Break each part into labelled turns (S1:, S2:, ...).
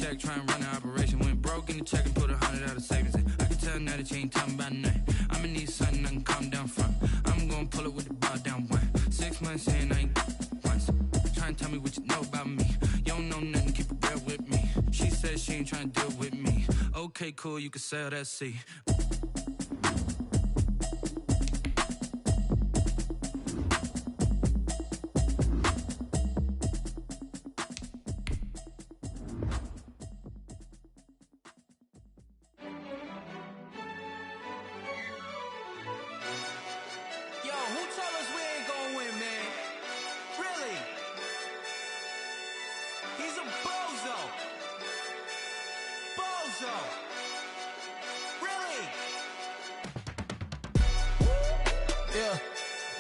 S1: check, try and run the operation. Went broke in the check and put 100 out of savings in. I can tell now that you ain't talking about nothing. I'ma need something I can calm down from. I'm gonna pull it with the bar down one. 6 months in, I ain't once. Try and tell me what you know about me. You don't know nothing, keep it real with me. She said she ain't trying to deal with me. Okay, cool, you can sell that seat.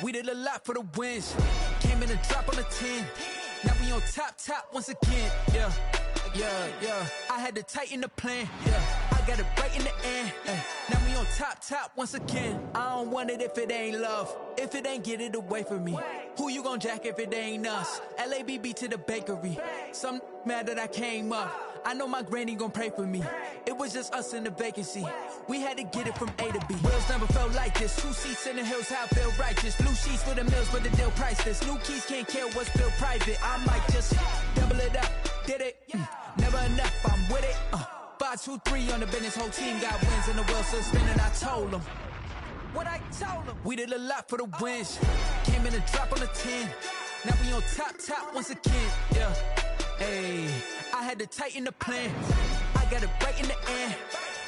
S2: We did a lot for the wins. Came in and drop on the 10. Now we on top once again. Yeah. I had to tighten the plan. Yeah. I got it right in the end. Now we on top once again. I don't want it if it ain't love. If it ain't, get it away from me. Who you gon' jack if it ain't us? LABB to the bakery. Some mad that I came up. I know my granny gon' pray for me. It was just us in the vacancy. We had to get it from A to B. Wheels never felt like this. 2 seats in the hills, how I feel righteous. Blue sheets for the mills, but the deal priceless. New keys can't care what's still private. I might just double it up. Did it? Never enough, I'm with it. 5, 2, 3 on the business. Whole team got wins and the wheels still spinning. I told them what I told them. We did a lot for the wins. Came in and drop on the 10. Now we on top once again. Yeah. Hey, I had to tighten the plan. I got it right in the end.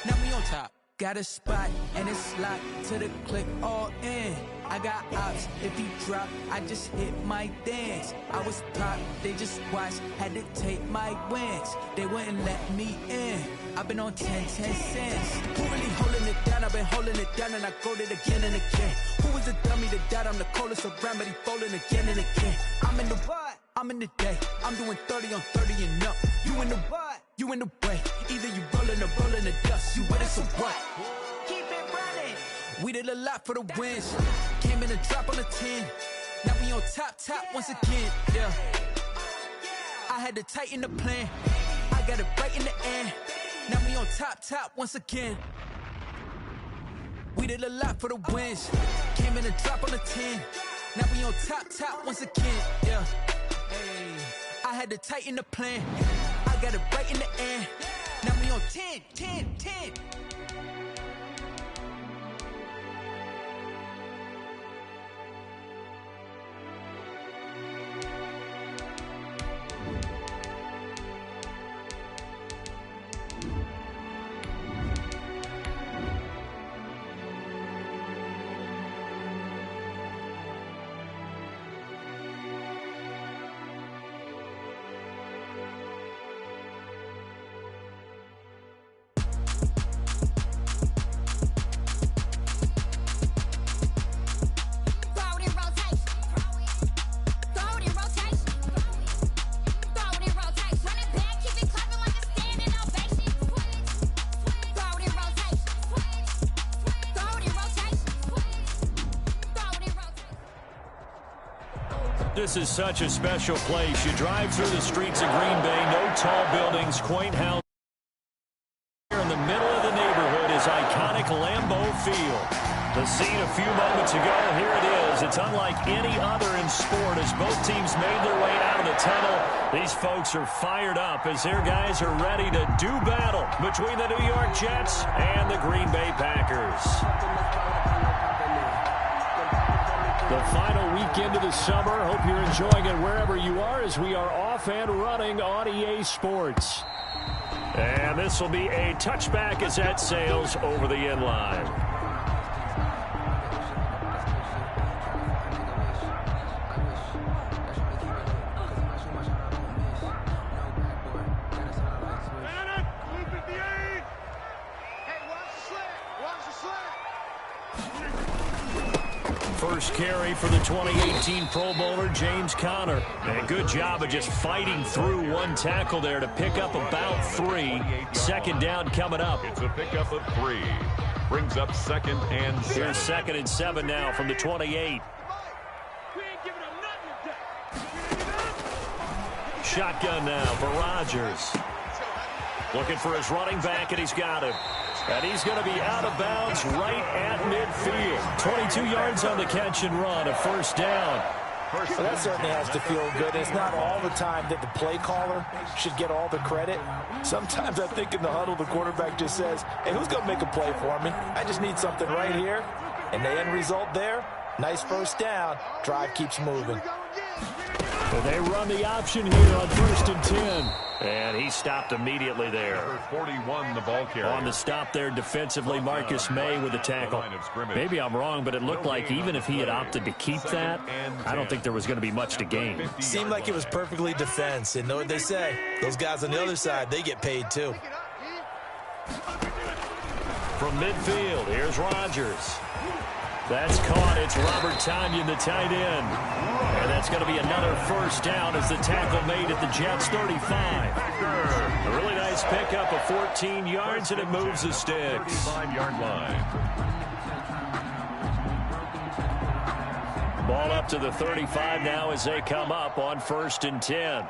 S2: Now we on top. Got a spot and it's locked to the click all in. I got ops, if he drop, I just hit my dance. I was top, they just watched, had to take my wins. They wouldn't let me in. I've been on 10 cents. Who really holding it down? I've been holding it down and I got it again and again. Who was the dummy that died? I'm the coldest around, but he falling again and again. I'm in the what? I'm in the day. I'm doing 30 on 30 and up. You in the what? You in the way. Either you rolling or rolling the dust. You with us or what? Keep it running. We did a lot for the wins. Came in and drop on the 10. Now we on top once again. Yeah. I had to tighten the plan. I got it right in the end. Now we on top once again. We did a lot for the wins. Came in and drop on the 10. Now we on top once again. Yeah. Hey, I had to tighten the plan. I got it right in the end. Now we on 10.
S3: This is such a special place. You drive through the streets of Green Bay, no tall buildings, quaint houses. Here in the middle of the neighborhood is iconic Lambeau Field. The scene a few moments ago, here it is. It's unlike any other in sport as both teams made their way out of the tunnel. These folks are fired up as their guys are ready to do battle between the New York Jets and the Green Bay Packers. The final weekend of the summer. Hope you're enjoying it wherever you are as we are off and running on EA Sports. And this will be a touchback as that sails over the end line. First carry for the 2018 Pro Bowler, James Conner. And a good job of just fighting through one tackle there to pick up about 3. Second down coming up.
S4: It's a pickup of 3. Brings up 2nd and 7.
S3: Here's 2nd and 7 now from the 28. Shotgun now for Rodgers. Looking for his running back, and he's got him. And he's going to be out of bounds right at midfield. 22 yards on the catch and run, a first down.
S5: Well, that certainly has to feel good. It's not all the time that the play caller should get all the credit. Sometimes I think in the huddle, the quarterback just says, hey, who's going to make a play for me? I just need something right here. And the end result there, nice first down. Drive keeps moving.
S3: So they run the option here on 1st and 10. And he stopped immediately there.
S4: 41, the ball carrier.
S3: On the stop there defensively, Marcus May with the tackle. Maybe I'm wrong, but it looked like even if he had opted to keep that, I don't think there was going to be much to gain.
S5: Seemed like it was perfectly defense. And know what they say? Those guys on the other side, they get paid too.
S3: From midfield, here's Rodgers. That's caught. It's Robert Tonyan, the tight end. And that's going to be another first down as the tackle made at the Jets' 35. A really nice pickup of 14 yards, and it moves the sticks.
S4: 5-yard line.
S3: Ball up to the 35 now as they come up on 1st and 10.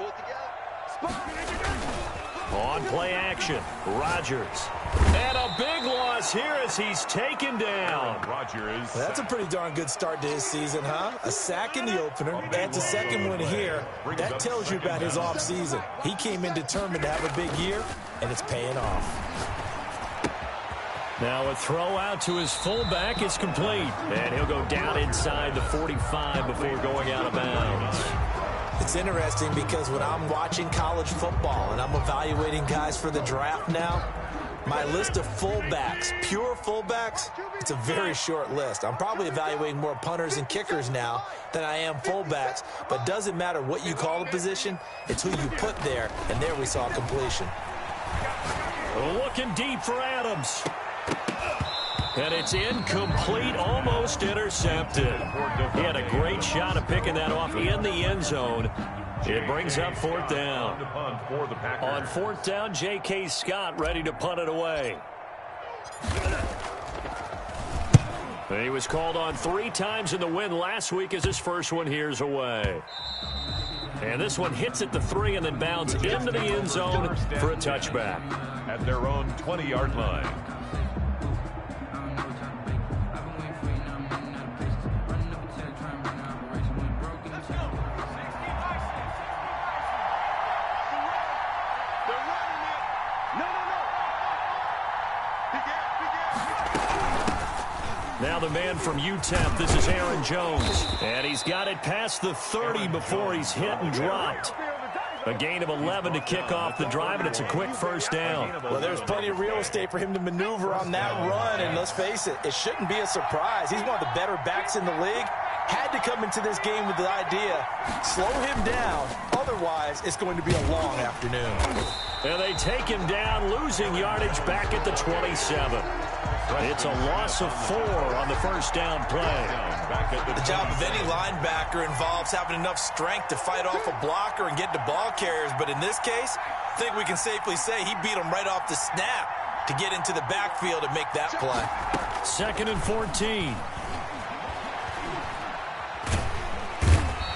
S3: On play action, Rodgers. And a big loss here as he's taken down.
S4: Rodgers.
S5: That's a pretty darn good start to his season, huh? A sack in the opener. That's a second one here. That tells you about his offseason. He came in determined to have a big year, and it's paying off.
S3: Now a throw out to his fullback is complete. And he'll go down inside the 45 before going out of bounds.
S5: It's interesting because when I'm watching college football and I'm evaluating guys for the draft now, my list of fullbacks, pure fullbacks, it's a very short list. I'm probably evaluating more punters and kickers now than I am fullbacks, but it doesn't matter what you call the position, it's who you put there, and there we saw completion.
S3: Looking deep for Adams. And it's incomplete, almost intercepted. He had a great shot of picking that off in the end zone. It brings up 4th down. On 4th down, J.K. Scott ready to punt it away. He was called on 3 times in the win last week as his first one here's away. And this one hits at the 3 and then bounds into the end zone for a touchback.
S4: At their own 20-yard line.
S3: Now the man from UTEP, this is Aaron Jones. And he's got it past the 30 before he's hit and dropped. A gain of 11 to kick off the drive, and it's a quick first down.
S5: Well, there's plenty of real estate for him to maneuver on that run, and let's face it, it shouldn't be a surprise. He's one of the better backs in the league. Had to come into this game with the idea, slow him down, otherwise it's going to be a long afternoon.
S3: And they take him down, losing yardage back at the 27. It's a loss of 4 on the first down play.
S5: The job of any linebacker involves having enough strength to fight off a blocker and get to ball carriers. But in this case, I think we can safely say he beat him right off the snap to get into the backfield and make that play.
S3: 2nd and 14.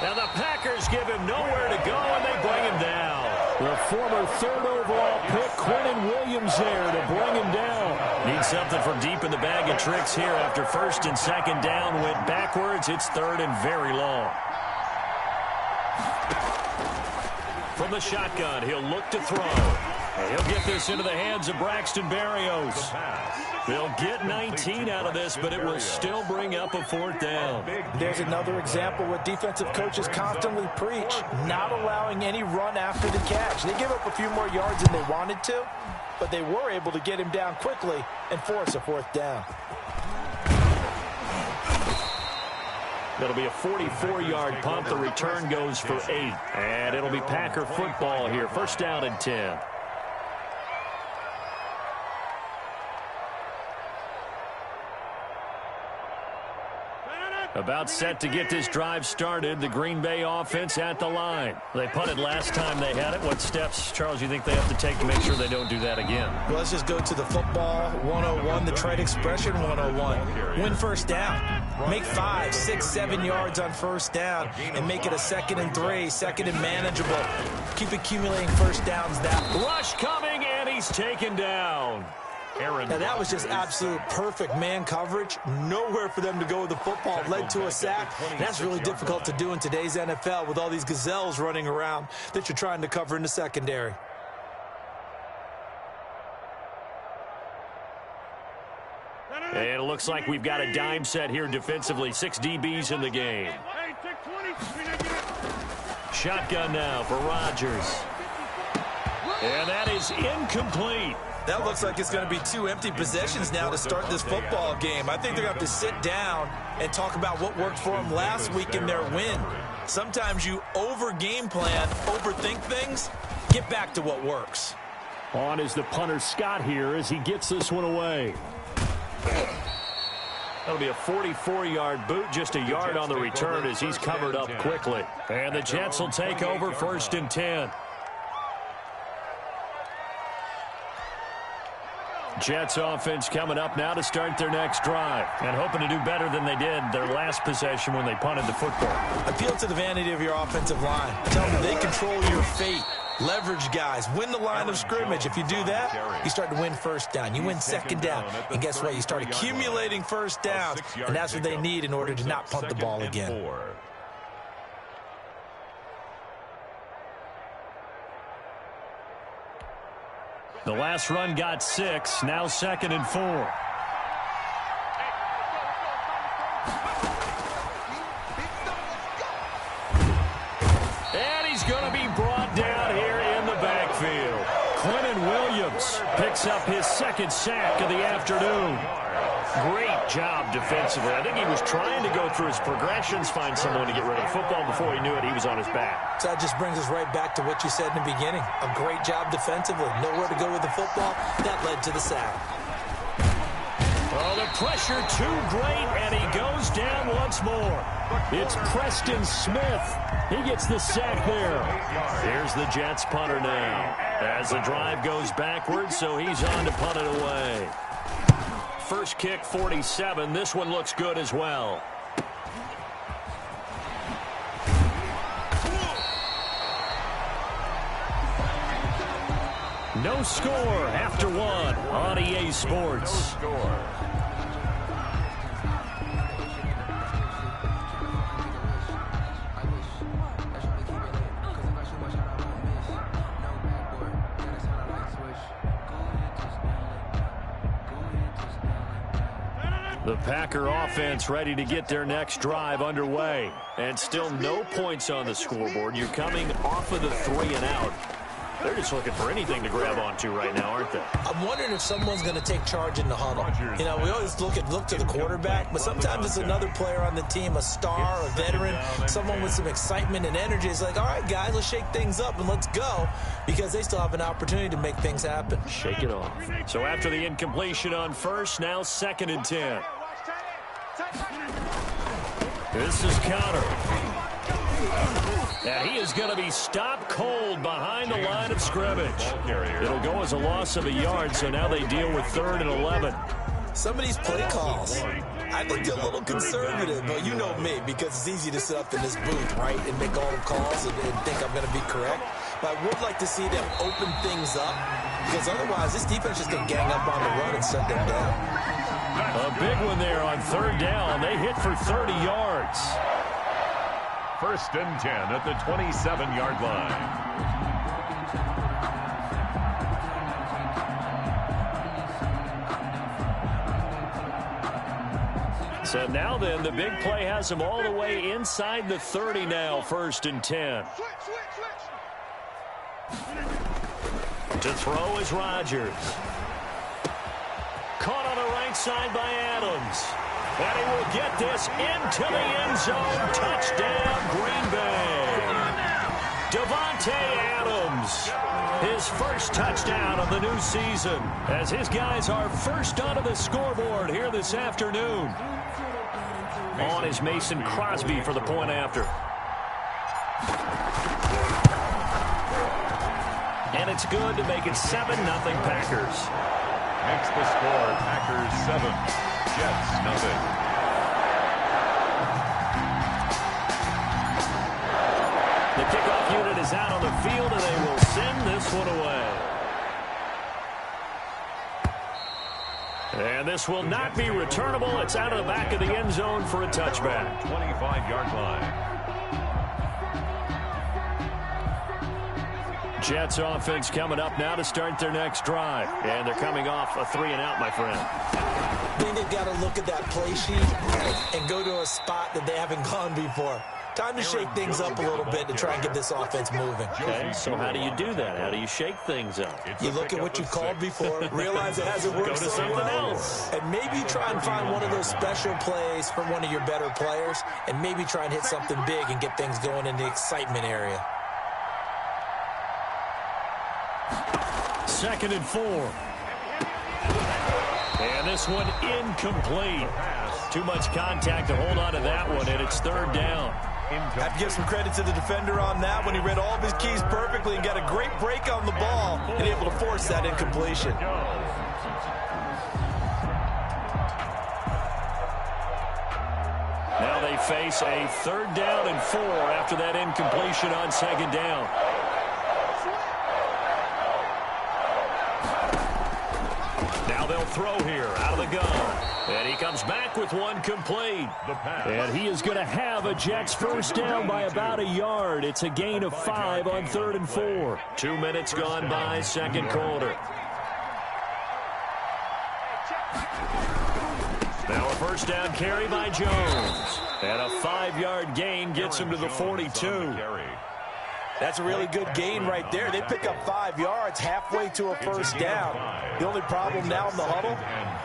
S3: Now the Packers give him nowhere to go, and they bring him down. The former 3rd overall pick, Quentin Williams, there to bring him down. Needs something from deep in the bag of tricks here after 1st and 2nd down went backwards. It's 3rd and very long. From the shotgun, he'll look to throw. And he'll get this into the hands of Braxton Berrios. They'll get 19 out of this, but it will still bring up a 4th down.
S5: There's another example what defensive coaches constantly preach, not allowing any run after the catch. They give up a few more yards than they wanted to, but they were able to get him down quickly and force a 4th down.
S3: That'll be a 44-yard punt. The return goes for 8. And it'll be Packer football here. 1st down and 10. About set to get this drive started. The Green Bay offense at the line. They punted last time they had it. What steps, Charles, you think they have to take to make sure they don't do that again?
S5: Well, let's just go to the football 101, the trade expression 101. Win 1st down. Make 5, 6, 7 yards on 1st down and make it a 2nd and 3, 2nd and manageable. Keep accumulating 1st downs that.
S3: Rush coming, and he's taken down.
S5: Now, that was just absolute perfect man coverage. Nowhere for them to go with the football. Led to a sack. And that's really difficult to do in today's NFL with all these gazelles running around that you're trying to cover in the secondary.
S3: And it looks like we've got a dime set here defensively. 6 DBs in the game. Shotgun now for Rodgers. And that is incomplete.
S5: That looks like it's going to be 2 empty possessions now to start this football game. I think they're going to have to sit down and talk about what worked for them last week in their win. Sometimes you over-game plan, overthink things, get back to what works.
S3: On is the punter Scott here as he gets this one away. That'll be a 44-yard boot, just a yard on the return as he's covered up quickly. And the Jets will take over 1st and 10. Jets offense coming up now to start their next drive and hoping to do better than they did their last possession when they punted the football.
S5: Appeal to the vanity of your offensive line. Tell them they control your fate. Leverage guys. Win the line of scrimmage. If you do that, you start to win first down. You win 2nd down. And guess what? You start accumulating first downs. And that's what they need in order to not punt the ball again.
S3: The last run got 6. Now 2nd and 4. And he's going to be brought down here in the backfield. Quentin Williams picks up his 2nd sack of the afternoon. Great job defensively. I think he was trying to go through his progressions, find someone to get rid of the football. Before he knew it, he was on his back.
S5: So that just brings us right back to what you said in the beginning. A great job defensively. Nowhere to go with the football. That led to the sack.
S3: Oh, the pressure too great, and he goes down once more. It's Preston Smith. He gets the sack there. Here's the Jets punter now. As the drive goes backwards, so he's on to punt it away. First kick, 47. This one looks good as well. No score after 1 on EA Sports. No score. The Packer offense ready to get their next drive underway. And still no points on the scoreboard. You're coming off of the 3 and out. They're just looking for anything to grab onto right now, aren't they?
S5: I'm wondering if someone's going to take charge in the huddle. You know, we always look to the quarterback, but sometimes it's another player on the team, a star, a veteran, someone with some excitement and energy. It's like, all right, guys, let's shake things up and let's go, because they still have an opportunity to make things happen.
S3: Shake it off. So after the incompletion on first, now 2nd and 10. This is Connor. And he is going to be stopped cold behind the line of scrimmage. It'll go as a loss of a yard, so now they deal with 3rd and 11.
S5: Some of these play calls, I think they're a little conservative, but you know me, because it's easy to sit up in this booth, right, and make all the calls and think I'm going to be correct. But I would like to see them open things up, because otherwise this defense is going to gang up on the run and shut them down.
S3: A big one there on 3rd down. They hit for 30 yards.
S4: 1st and 10 at the 27-yard line.
S3: So now then, the big play has them all the way inside the 30 now, 1st and 10. To throw is Rodgers. Caught on the right side by Adams. And he will get this into the end zone. Touchdown, Green Bay. Davante Adams, his first touchdown of the new season, as his guys are first onto the scoreboard here this afternoon. On is Mason Crosby for the point after. And it's good to make it 7-0 Packers.
S4: Makes the score Packers 7, Jets 0.
S3: The kickoff unit is out on the field, and they will send this one away. And this will not be returnable. It's out of the back of the end zone for a touchback.
S4: 25-yard line.
S3: Jets offense coming up now to start their next drive. And they're coming off a 3-and-out, my friend.
S5: I think they've got to look at that play sheet and go to a spot that they haven't gone before. Time to shake things up a little bit to try and get this offense moving.
S3: Okay, so how do you do that? How do you shake things up?
S5: You look at what you called before, realize it hasn't worked
S3: Go to
S5: so
S3: something
S5: well,
S3: else.
S5: and maybe try and find one of those special plays from one of your better players, and maybe try and hit something big and get things going in the excitement area.
S3: 2nd and 4. And this one incomplete. Too much contact to hold on to that one, and it's 3rd down.
S5: Have to give some credit to the defender on that when he read all of his keys perfectly and got a great break on the ball and able to force that incompletion.
S3: Now they face a 3rd down and 4 after that incompletion on 2nd down. Now they'll throw here out of the gun. And he comes back with one complete. And he is going to have a Jets first down by about a yard. It's a gain of 5 on 3rd and 4. 2 minutes gone by, 2nd quarter. Now a first down carry by Jones. And a 5-yard gain gets him to the 42.
S5: That's a really good gain right there. They pick up 5 yards halfway to a first down. The only problem now in the huddle,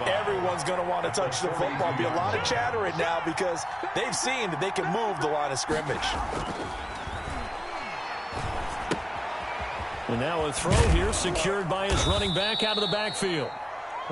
S5: everyone's going to want to touch the football. Be a lot of chattering now because they've seen that they can move the line of scrimmage.
S3: And now a throw here secured by his running back out of the backfield.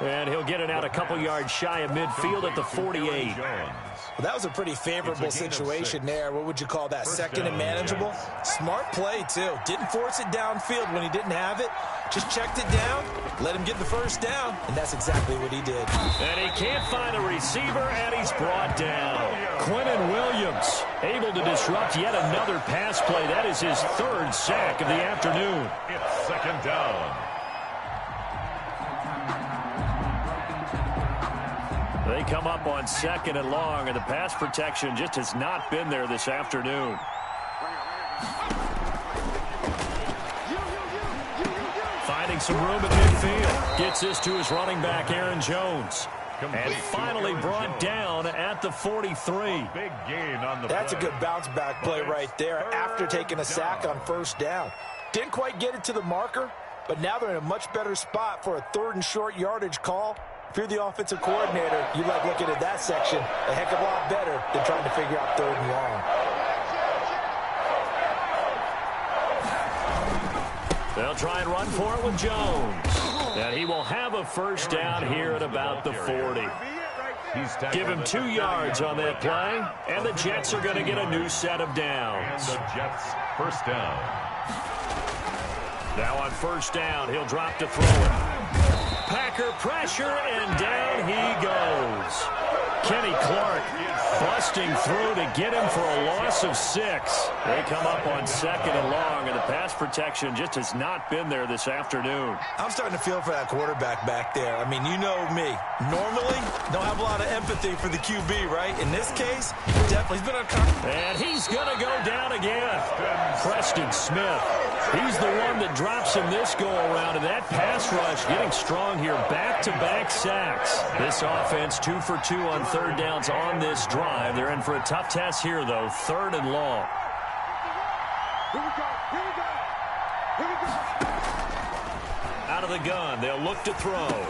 S3: And he'll get it out a couple yards shy of midfield at the 48.
S5: Well, that was a pretty favorable situation there. What would you call that? 2nd and manageable? Smart play, too. Didn't force it downfield when he didn't have it. Just checked it down, let him get the first down, and that's exactly what he did.
S3: And he can't find a receiver, and he's brought down. Quinnen Williams able to disrupt yet another pass play. That is his 3rd sack of the afternoon.
S4: It's 2nd down.
S3: They come up on 2nd and long, and the pass protection just has not been there this afternoon. Finding some room at midfield. Gets this to his running back, Aaron Jones. And finally brought down at the 43.
S4: Big gain on the
S5: That's a good bounce back play right there after taking a sack on first down. Didn't quite get it to the marker, but now they're in a much better spot for a 3rd and short yardage call. If you're the offensive coordinator, you like looking at that section a heck of a lot better than trying to figure out 3rd and long.
S3: They'll try and run for it with Jones. And he will have a first down here at about the 40. Give him 2 yards on that play, and the Jets are going to get a new set of downs.
S4: And the Jets first down.
S3: Now on first down, he'll drop to throw it. Packer pressure, and down he goes. Kenny Clark busting through to get him for a loss of 6. They come up on 2nd and long, and the pass protection just has not been there this afternoon.
S5: I'm starting to feel for that quarterback back there. I mean, you know me. Normally, don't have a lot of empathy for the QB, right? In this case, definitely. He's been on.
S3: And he's going to go down again. Preston Smith. He's the one that drops him this go-around, and that pass rush getting strong here. Back-to-back sacks. This offense 2 for 2 on 3rd downs on this drive. They're in for a tough test here, though. 3rd and long. Out of the gun, they'll look to throw.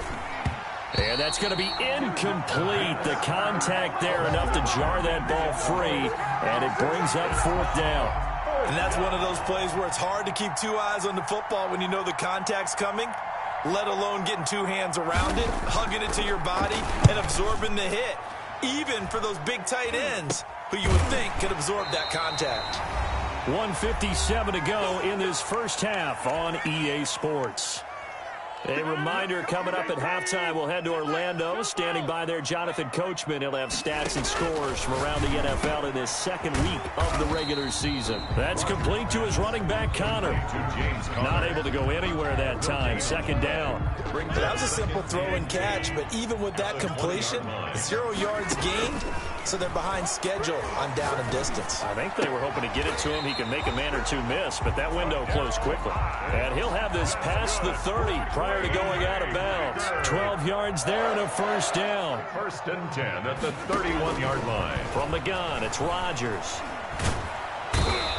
S3: And that's going to be incomplete. The contact there enough to jar that ball free, and it brings up 4th down.
S5: And that's one of those plays where it's hard to keep 2 eyes on the football when you know the contact's coming, let alone getting 2 hands around it, hugging it to your body, and absorbing the hit, even for those big tight ends who you would think could absorb that contact.
S3: 1:57 to go in this first half on EA Sports. A reminder coming up at halftime, we'll head to Orlando. Standing by there, Jonathan Coachman. He'll have stats and scores from around the NFL in his second week of the regular season. That's complete to his running back, Connor. Not able to go anywhere that time. Second down.
S5: That was a simple throw and catch, but even with that completion, 0 yards gained, so they're behind schedule on down and distance.
S3: I think they were hoping to get it to him. He can make a man or two miss, but that window closed quickly. And he'll have this past the 30 prior to going out of bounds. 12 yards there and a first down.
S4: First and 10 at the 31-yard line.
S3: From the gun, it's Rodgers.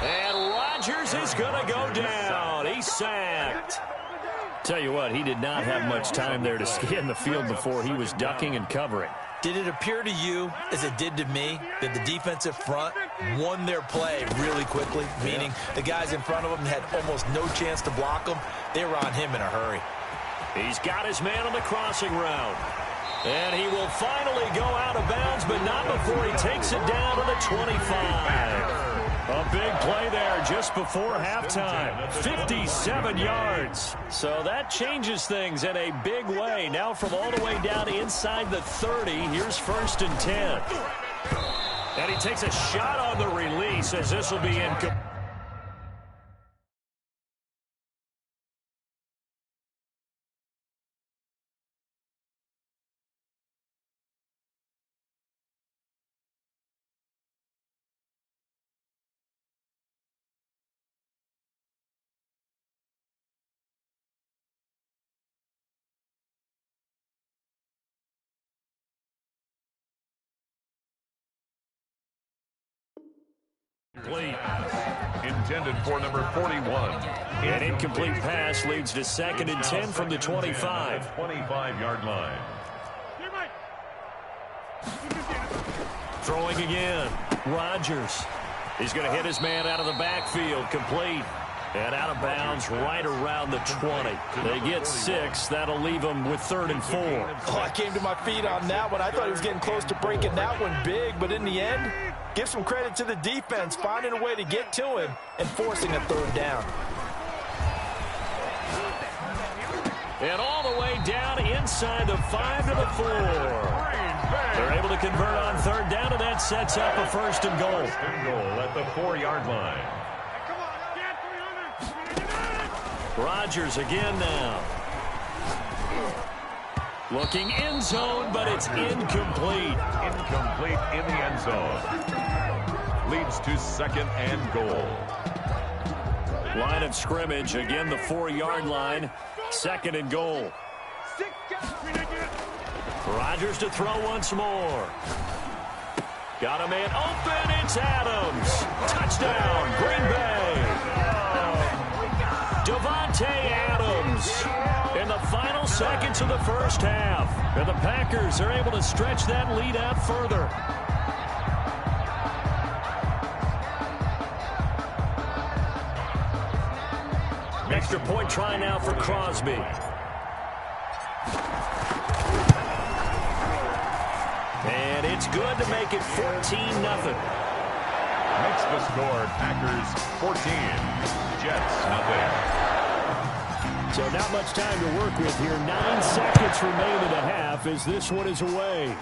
S3: And Rodgers is going to go down. He's sacked. Tell you what, he did not have much time there to scan the field before he was ducking and covering.
S5: Did it appear to you, as it did to me, that the defensive front won their play really quickly? Meaning the guys in front of them had almost no chance to block them. They were on him in a hurry.
S3: He's got his man on the crossing route. And he will finally go out of bounds, but not before he takes it down to the 25. A big play there just before halftime. 57 yards. So that changes things in a big way. Now from all the way down inside the 30, here's first and 10. And he takes a shot on the release as this will be incomplete.
S4: Intended for number 41.
S3: An incomplete pass leads to second and 10 from the 25.
S4: 25-yard line.
S3: Throwing again. Rodgers. He's going to hit his man out of the backfield. Complete. And out of bounds right around the 20. They get 6. That'll leave them with 3rd and 4.
S5: Oh, I came to my feet on that one. I thought he was getting close to breaking that one big, but in the end, give some credit to the defense, finding a way to get to him and forcing a 3rd down.
S3: And all the way down inside the 5 to the 4. They're able to convert on 3rd down, and that sets up a 1st and goal.
S4: First and goal at the 4-yard line.
S3: Rodgers again now. Looking end zone, but it's incomplete.
S4: Incomplete in the end zone. Leads to 2nd and goal.
S3: Line of scrimmage, again the 4-yard line. 2nd and goal. Rodgers to throw once more. Got a man open, it's Adams. Touchdown, Green Bay. Devontae Adams in the final seconds of the first half. And the Packers are able to stretch that lead out further. Extra point try now for Crosby. And it's good to make it 14-0.
S4: Makes the score Packers 14, Jets nothing.
S3: So not much time to work with here. 9 seconds remain in the half as this one is away.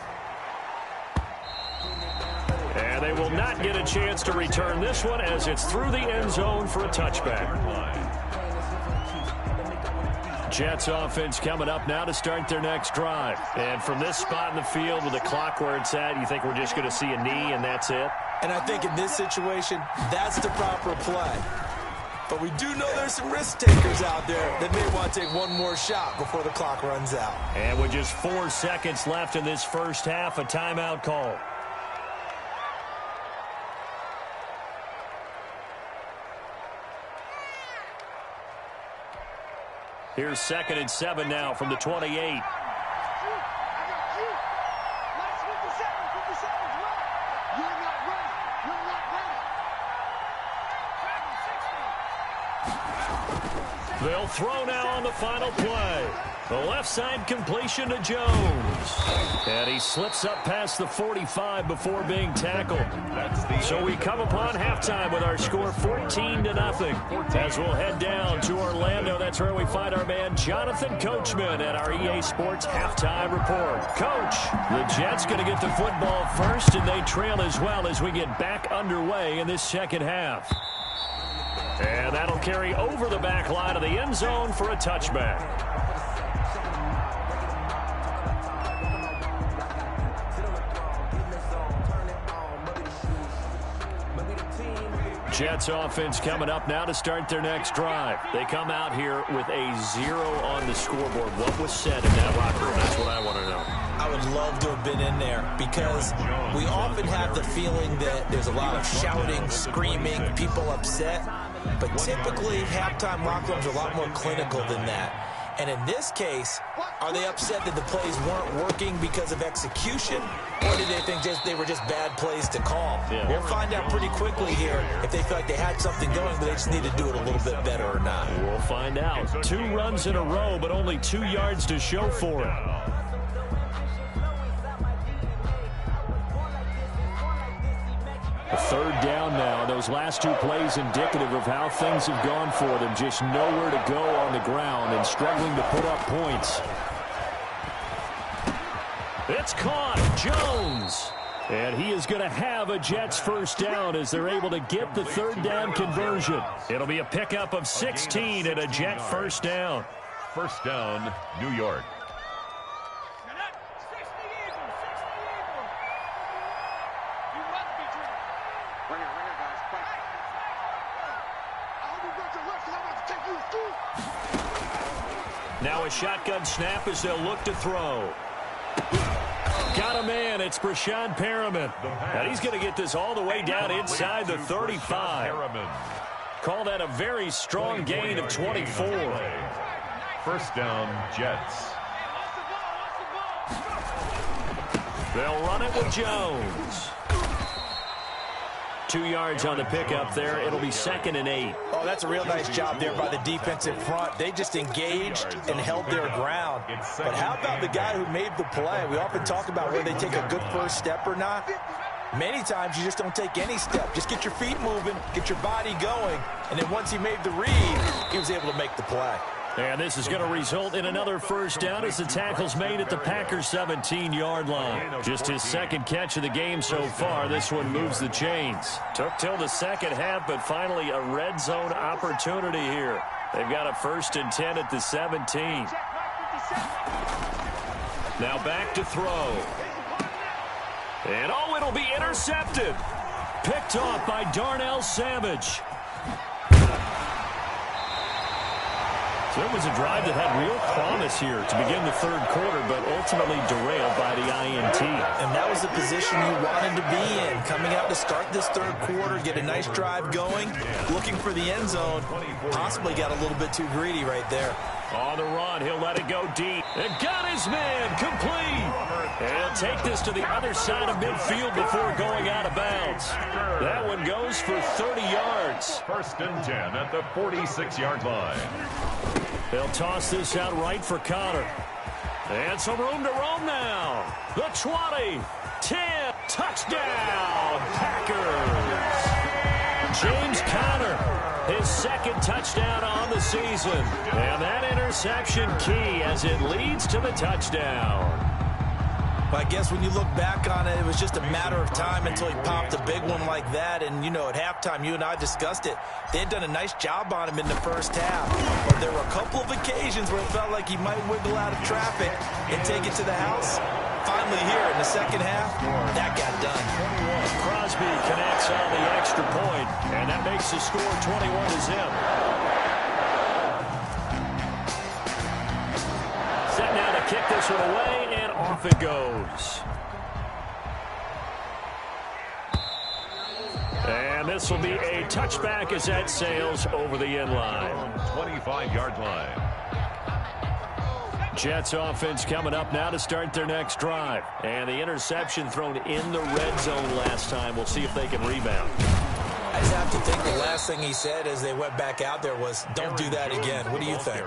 S3: And they will not get a chance to return this one as it's through the end zone for a touchback. Jets offense coming up now to start their next drive. And from this spot in the field with the clock where it's at, you think we're just going to see a knee and that's it?
S5: And I think in this situation, that's the proper play. But we do know there's some risk takers out there that may want to take one more shot before the clock runs out.
S3: And with just 4 seconds left in this first half, a timeout call. Here's 2nd and 7 now from the 28. They'll throw now on the final play. The left side completion to Jones. And he slips up past the 45 before being tackled. So we come upon halftime with our score 14-0. As we'll head down to Orlando, that's where we find our man Jonathan Coachman at our EA Sports Halftime Report. Coach, the Jets going to get the football first, and they trail as well as we get back underway in this second half. And that'll carry over the back line of the end zone for a touchback. Jets offense coming up now to start their next drive. They come out here with a 0 on the scoreboard. What was said in that locker room? That's what I want to know.
S5: I would love to have been in there because we often have the feeling that there's a lot of shouting, screaming, people upset. But typically, halftime locker rooms are a lot more clinical than that. And in this case, are they upset that the plays weren't working because of execution, or did they think they were just bad plays to call? Yeah. We'll find out pretty quickly here if they feel like they had something going, but they just need to do it a little bit better or not.
S3: We'll find out. 2 runs in a row, but only 2 yards to show for it. A third down now. Those last 2 plays indicative of how things have gone for them. Just nowhere to go on the ground and struggling to put up points. It's caught. Jones. And he is going to have a Jets first down as they're able to get the third down conversion. It'll be a pickup of 16 and a Jet first down.
S4: First down, New York.
S3: Now a shotgun snap as they'll look to throw. Got a man. It's Brashad Perriman. And he's going to get this all the way down inside the 35. Call that a very strong gain of 24.
S4: First down, Jets.
S3: They'll run it with Jones. 2 yards on the pickup there. It'll be 2nd and 8.
S5: Oh, that's a real nice job there by the defensive front. They just engaged and held their ground. But how about the guy who made the play? We often talk about whether they take a good first step or not. Many times you just don't take any step. Just get your feet moving, get your body going, and then once he made the read, he was able to make the play.
S3: And this is going to result in another first down as the tackle's made at the Packers' 17-yard line. Just his 2nd catch of the game so far. This one moves the chains. Took till the second half, but finally a red zone opportunity here. They've got a 1st and 10 at the 17. Now back to throw. And oh, it'll be intercepted. Picked off by Darnell Savage. So it was a drive that had real promise here to begin the third quarter, but ultimately derailed by the INT.
S5: And that was the position you wanted to be in. Coming out to start this third quarter, get a nice drive going, looking for the end zone. Possibly got a little bit too greedy right there.
S3: On the run, he'll let it go deep. And got his man complete. And he'll take this to the other side of midfield before going out of bounds. That one goes for 30 yards.
S4: 1st and 10 at the 46-yard line.
S3: They'll toss this out right for Connor. And some room to roam now. The 20, 10, touchdown, Packers. James Conner, his 2nd touchdown on the season. And that interception key as it leads to the touchdown.
S5: Well, I guess when you look back on it, it was just a matter of time until he popped a big one like that. And, you know, at halftime, you and I discussed it. They had done a nice job on him in the first half. But there were a couple of occasions where it felt like he might wiggle out of traffic and take it to the house. Finally here in the second half, that got done.
S3: Crosby connects on the extra point, and that makes the score 21-0. Set now to kick this one away, and off it goes. And this will be a touchback as that sails over the end line.
S4: 25-yard line.
S3: Jets offense coming up now to start their next drive. And the interception thrown in the red zone last time. We'll see if they can rebound.
S5: I just have to think the last thing he said as they went back out there was, don't do that again. What do you think?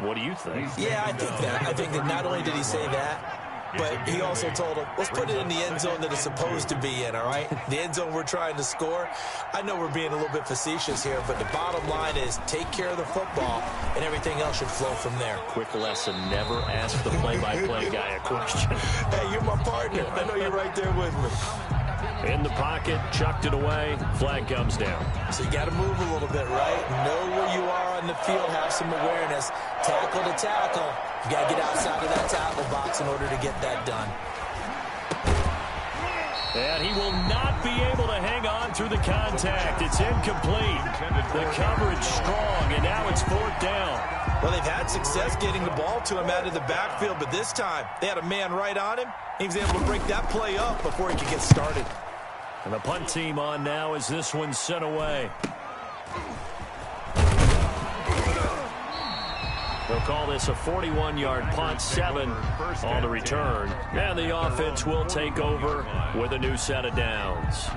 S3: What do you think?
S5: Yeah, I think that. I think that not only did he say that, but he also told him, let's put it in the end zone that it's supposed to be in, all right? The end zone we're trying to score. I know we're being a little bit facetious here, but the bottom line is take care of the football, and everything else should flow from there.
S3: Quick lesson, never ask the play-by-play guy a question.
S5: Hey, you're my partner. I know you're right there with me.
S3: In the pocket, chucked it away, flag comes down.
S5: So you got to move a little bit, right? Know where you are on the field, have some awareness. Tackle to tackle. You got to get outside of that tackle box in order to get that done.
S3: And he will not be able to hang on through the contact. It's incomplete. The coverage strong, and now it's 4th down.
S5: Well, they've had success getting the ball to him out of the backfield, but this time they had a man right on him. He was able to break that play up before he could get started.
S3: And the punt team on now as this one's sent away. They'll call this a 41-yard punt, 7 on the return. And the offense will take over with a new set of downs.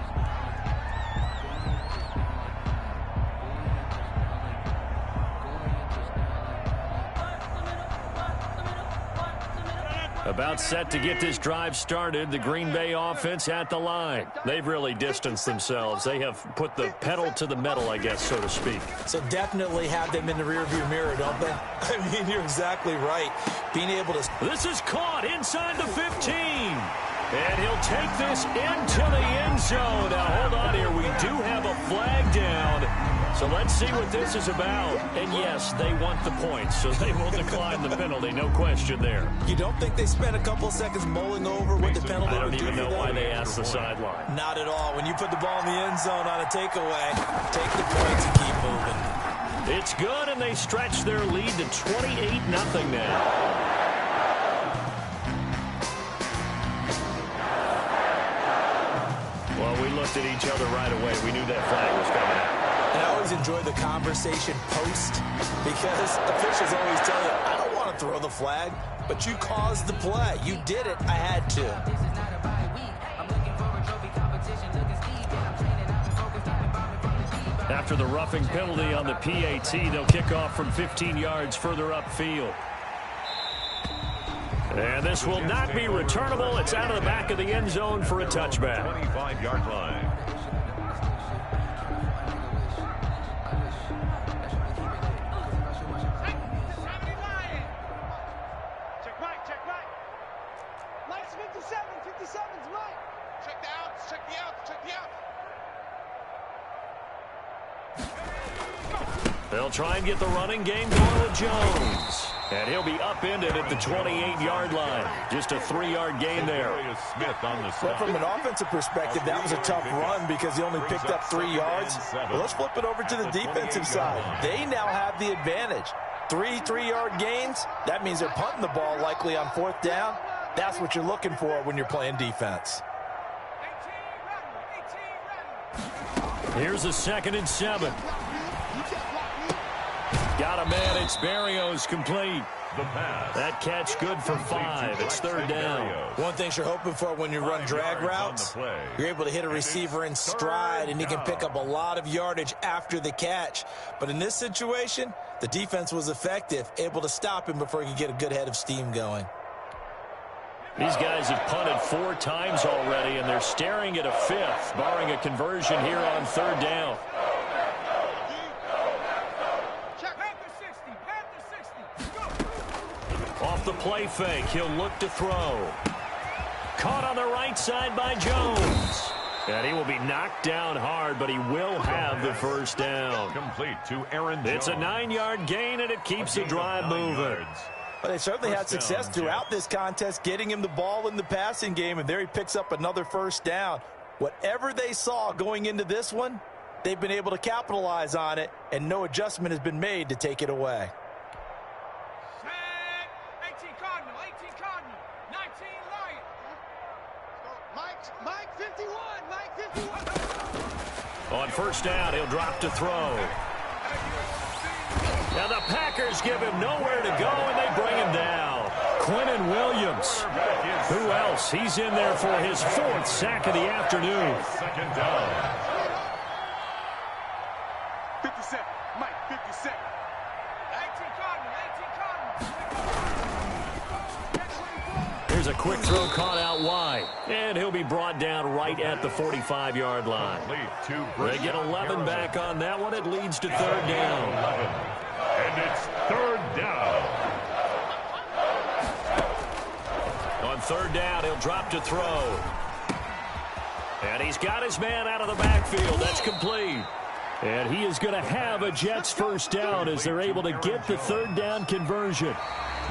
S3: About set to get this drive started, the Green Bay offense at the line. They've really distanced themselves. They have put the pedal to the metal, I guess, so to speak.
S5: So definitely have them in the rearview mirror, don't they? I mean, you're exactly right. Being able to...
S3: This is caught inside the 15. And he'll take this into the end zone. Now, hold on here. We do have a flag down. So let's see what this is about. And, yes, they want the points, so they will decline the penalty. No question there.
S5: You don't think they spent a couple of seconds mulling over what the penalty
S3: I
S5: would
S3: don't
S5: do
S3: even know
S5: for
S3: why
S5: them?
S3: they asked the sideline.
S5: Not at all. When you put the ball in the end zone on a takeaway, take the points and keep moving.
S3: It's good, and they stretch their lead to 28-0 now. Well, we looked at each other right away. We knew that flag was coming out.
S5: And I always enjoy the conversation post because officials always tell you, I don't want to throw the flag, but you caused the play. You did it. I had to.
S3: After the roughing penalty on the PAT, they'll kick off from 15 yards further upfield. And this will not be returnable. It's out of the back of the end zone for a touchback.
S4: 25-yard line.
S6: Check right. Lights 57. 57's Mike. Check the outs. Check the outs.
S3: They'll try and get the running game going with Jones. And he'll be upended at the 28-yard line. Just a 3-yard gain there.
S5: Well, from an offensive perspective, that was a tough run because he only picked up 3 yards. Well, let's flip it over to the defensive side. They now have the advantage. 3-3-yard gains, that means they're punting the ball likely on 4th down. That's what you're looking for when you're playing defense.
S3: Here's a 2nd and 7. Got a man. It's Berrios complete.
S4: The pass.
S3: That catch good for 5. It's 3rd down.
S5: One thing you're hoping for when you run drag routes, you're able to hit a receiver in stride, and he can pick up a lot of yardage after the catch. But in this situation, the defense was effective, able to stop him before he could get a good head of steam going.
S3: These guys have punted 4 times already, and they're staring at a 5th, barring a conversion here on 3rd down. Off the play fake, he'll look to throw. Caught on the right side by Jones. And he will be knocked down hard, but he will have the 1st down.
S4: Complete to Aaron Jones.
S3: It's a 9-yard gain, and it keeps the drive moving.
S5: Well, they certainly had success throughout this contest, getting him the ball in the passing game, and there he picks up another 1st down. Whatever they saw going into this one, they've been able to capitalize on it, and no adjustment has been made to take it away.
S6: 18 Cardinal, 19 Lion. Mike 51, Mike 51.
S3: On 1st down, he'll drop to throw. Now the Packers give him nowhere to go, and they bring him down. Quinnen Williams. Who else? He's in there for his 4th sack of the afternoon.
S4: 2nd down.
S6: 57, Mike 57. 18 Cardinal,
S3: Here's a quick throw caught out wide. And he'll be brought down right at the 45-yard line. They get 11 back on that one. It leads to third down.
S4: And it's third down.
S3: On third down, he'll drop to throw. And he's got his man out of the backfield. That's complete. And he is going to have a Jets first down as they're able to get the third down conversion.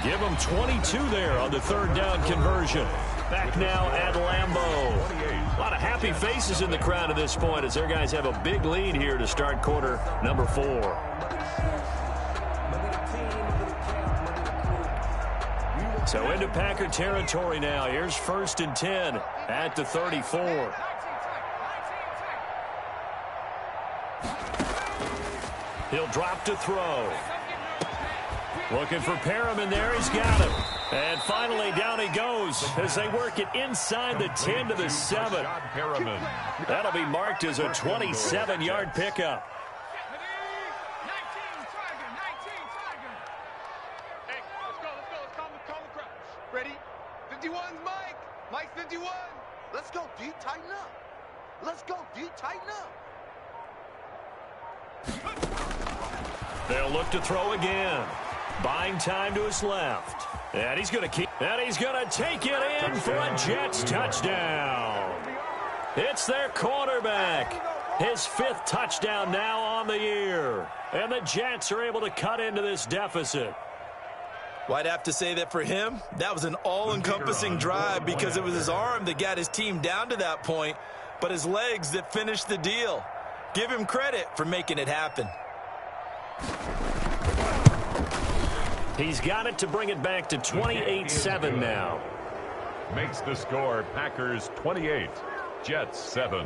S3: Give them 22 there on the third down conversion. Back now at Lambeau. A lot of happy faces in the crowd at this point as their guys have a big lead here to start quarter number 4. So into Packer territory now. Here's 1st and 10 at the 34. He'll drop to throw. Looking for Perriman there. He's got him. And finally down he goes as they work it inside the 10 to the 7. That'll be marked as a 27-yard pickup.
S6: Hey, let's go. Let's calm the crowd. Ready? 51's Mike. Mike 51. Let's go, D. Tighten up. Let's go, D. Tighten up.
S3: They'll look to throw again. Buying time to his left. And he's going to keep. And he's going to take it in for a Jets touchdown. It's their quarterback. His 5th touchdown now on the year. And the Jets are able to cut into this deficit.
S5: Well, I'd have to say that for him, that was an all-encompassing drive because it was his arm that got his team down to that point, but his legs that finished the deal. Give him credit for making it happen.
S3: He's got it to bring it back to 28-7 now.
S4: Makes the score Packers 28, Jets 7.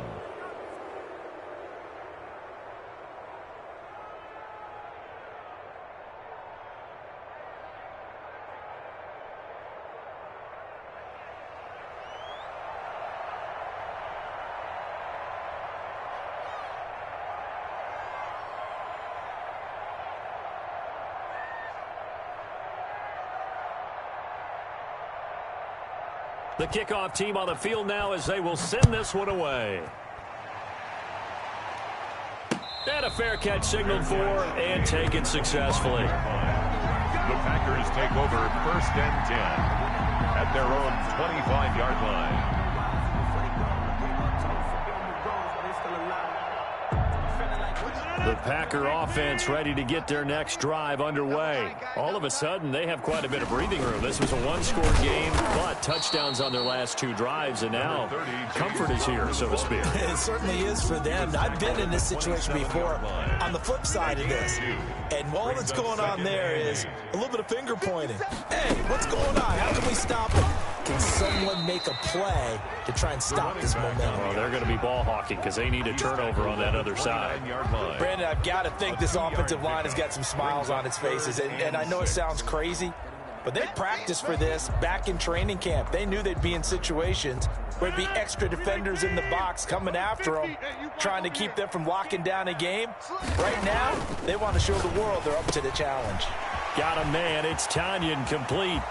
S3: The kickoff team on the field now as they will send this one away. And a fair catch signaled for and taken successfully.
S4: The Packers take over 1st and 10 at their own 25-yard line.
S3: The Packer offense ready to get their next drive underway. All of a sudden, they have quite a bit of breathing room. This was a one-score game, but touchdowns on their last 2 drives, and now comfort is here, so to speak.
S5: It certainly is for them. I've been in this situation before on the flip side of this. And all that's going on there is a little bit of finger pointing. Hey, what's going on? How can we stop it? Can someone make a play to try and stop this momentum?
S3: Well, they're going to be ball hawking because they need a turnover on that other side.
S5: Brandon, I've got to think this offensive line has got some smiles on its faces. And I know it sounds crazy, but they practiced for this back in training camp. They knew they'd be in situations where there'd be extra defenders in the box coming after them, trying to keep them from locking down a game. Right now, they want to show the world they're up to the challenge.
S3: Got a man. It's Tanyan complete.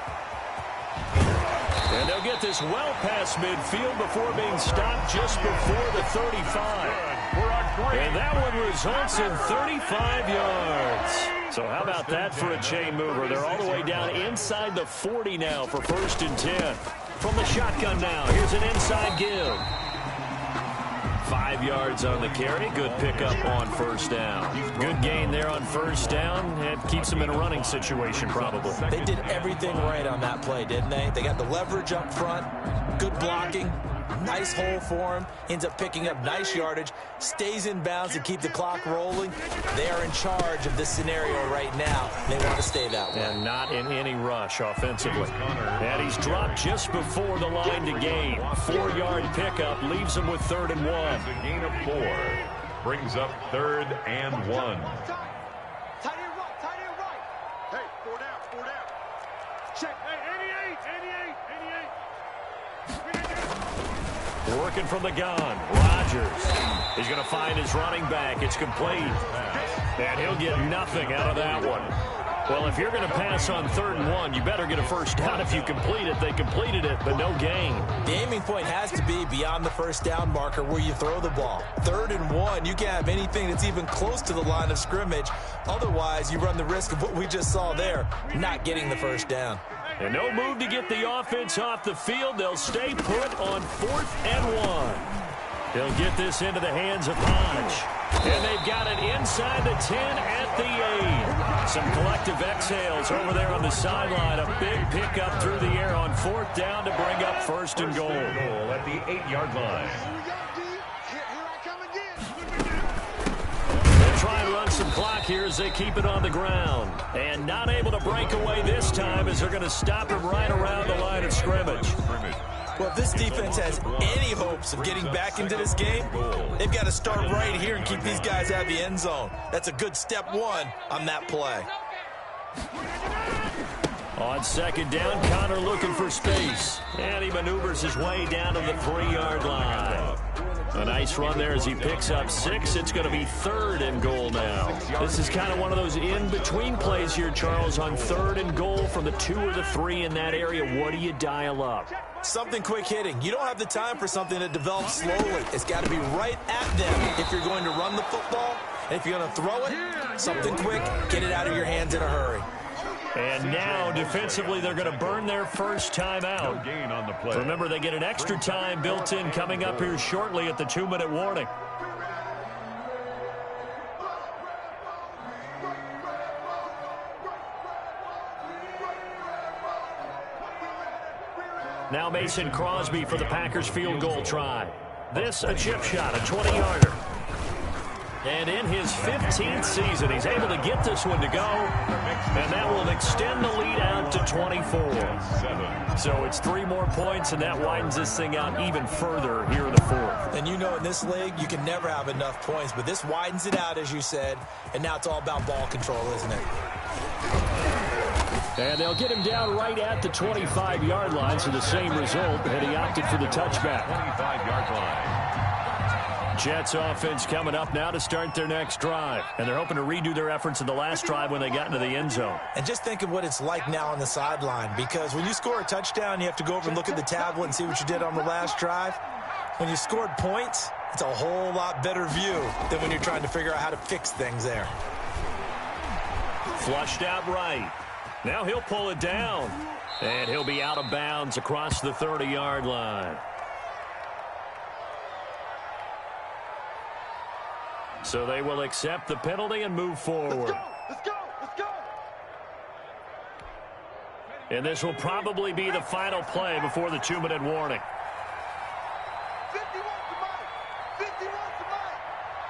S3: And they'll get this well past midfield before being stopped just before the 35. And that one results in 35 yards. So how about that for a chain mover? They're all the way down inside the 40 now for 1st and 10. From the shotgun now, here's an inside give. 5 yards on the carry. Good pickup on 1st down. Good gain there on 1st down. It keeps them in a running situation probably.
S5: They did everything right on that play, didn't they? They got the leverage up front, good blocking, nice hole for him, ends up picking up nice yardage, stays in bounds to keep the clock rolling. They are in charge of this scenario right now. They want to stay that way.
S3: And not in any rush offensively. And he's dropped just before the line to gain. 4-yard pickup leaves him with 3rd and 1.
S4: A gain of 4 brings up 3rd and 1.
S6: Tight end right. Hey, 4 down. Check. Hey, 88.
S3: Working from the gun. Rodgers. He's going to find his running back. It's complete. And he'll get nothing out of that one. Well, if you're going to pass on 3rd and 1, you better get a first down if you complete it. They completed it, but no gain.
S5: The aiming point has to be beyond the first down marker where you throw the ball. 3rd and 1, you can't have anything that's even close to the line of scrimmage. Otherwise, you run the risk of what we just saw there, not getting the first down.
S3: And no move to get the offense off the field. They'll stay put on 4th and 1. They'll get this into the hands of Hodge. And they've got it inside the 10 at the 8. Some collective exhales over there on the sideline. A big pickup through the air on 4th down to bring up 1st and goal.
S4: At the 8-yard line.
S3: They'll try and run some clock here as they keep it on the ground. And not able to break away this time as they're going to stop him right around the line of scrimmage.
S5: Well, if this defense has any hopes of getting back into this game, they've got to start right here and keep these guys out of the end zone. That's a good step 1 on that play.
S3: On 2nd down, Connor looking for space. And he maneuvers his way down to the 3-yard line. A nice run there as he picks up 6. It's going to be 3rd and goal now. This is kind of one of those in-between plays here, Charles, on 3rd and goal from the 2 or the 3 in that area. What do you dial up?
S5: Something quick hitting. You don't have the time for something that develops slowly. It's got to be right at them if you're going to run the football. And if you're going to throw it, something quick, get it out of your hands in a hurry.
S3: And now, defensively, they're going to burn their first time out.
S4: No gain on the play.
S3: Remember, they get an extra time built in coming up here shortly at the 2-minute warning. Now Mason Crosby for the Packers field goal try. This a chip shot, a 20-yarder. And in his 15th season, he's able to get this one to go. And that will extend the lead out to 24. So it's 3 more points, and that widens this thing out even further here in the 4th.
S5: And you know in this league, you can never have enough points. But this widens it out, as you said. And now it's all about ball control, isn't it?
S3: And they'll get him down right at the 25-yard line, so the same result, and he opted for the touchback.
S4: 25-yard line.
S3: Jets offense coming up now to start their next drive. And they're hoping to redo their efforts in the last drive when they got into the end zone.
S5: And just think of what it's like now on the sideline, because when you score a touchdown, you have to go over and look at the tablet and see what you did on the last drive. When you scored points, it's a whole lot better view than when you're trying to figure out how to fix things there.
S3: Flushed out right. Now he'll pull it down. And he'll be out of bounds across the 30-yard line. So they will accept the penalty and move forward.
S6: Let's go! Let's go!
S3: And this will probably be the final play before the 2-minute warning.
S6: 51 to Mike! 51 to Mike!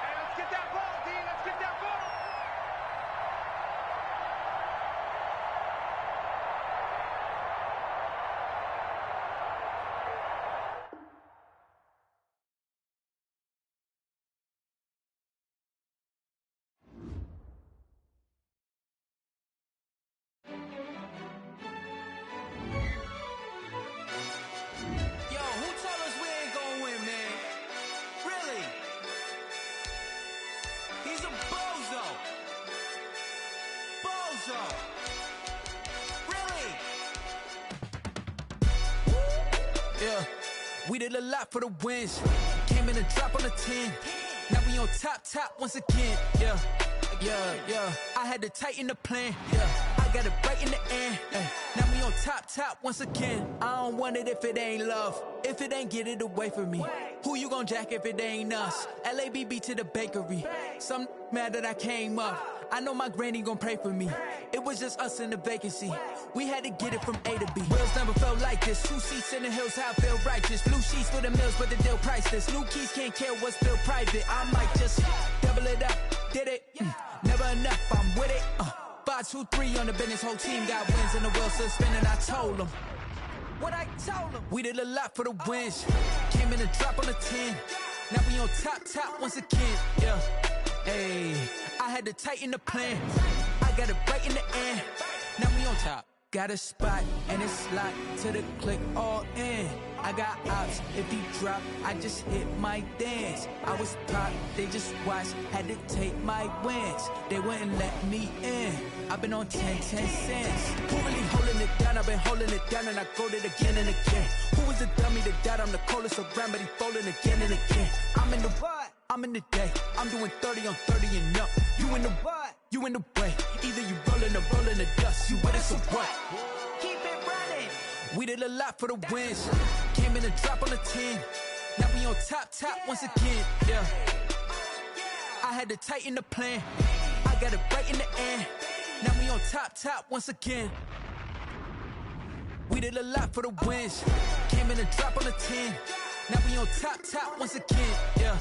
S6: Hey, let's get that ball, D! Let's get that ball!
S2: Yo, who told us we ain't gonna win, man? Really? He's a bozo. Bozo. Really? Yeah, we did a lot for the wins. Came in a drop on the 10. Now we on top once again. Yeah. I had to tighten the plan. Yeah, I got it right in the end. Now we on top once again. I don't want it if it ain't love. If it ain't, get it away from me. Who you gon' jack if it ain't us? LABB to the bakery. Some mad that I came up. I know my granny gon' pray for me. It was just us in the vacancy. We had to get it from A to B. Wheels never felt like this. 2 seats in the hills, how I feel righteous. Blue sheets for the mills, but the deal priceless. New keys can't care what's still private. I might just double it up. Did it? Never enough, I'm with it. 5, 2, 3 on the business. Whole team got wins and the wheels still spinning. I told them what I told them. We did a lot for the wins. Came in a drop on the 10. Now we on top once again. Yeah. Hey, I had to tighten the plan. I got it right in the end. Now we on top. got a spot, and it's locked to the click all in. I got ops, if he drop, I just hit my dance. I was pop, they just watched, had to take my wins. They wouldn't let me in. I've been on 10 cents. Who really holding it down? I've been holding it down, and I go it again and again. Who was the dummy that died? I'm the coldest around, but he folding again and again. I'm in the what? I'm in the day. I'm doing 30 on 30 and up. You in the what? You in the way. Either you rolling or rolling the dust. You with us or what? Keep it running. We did a lot for the wins. Came in a drop on the 10. Now we on top once again. Yeah. I had to tighten the plan. I got it right in the end. Now we on top once again. We did a lot for the wins. Came in a drop on the 10. Now we on top once again. Yeah.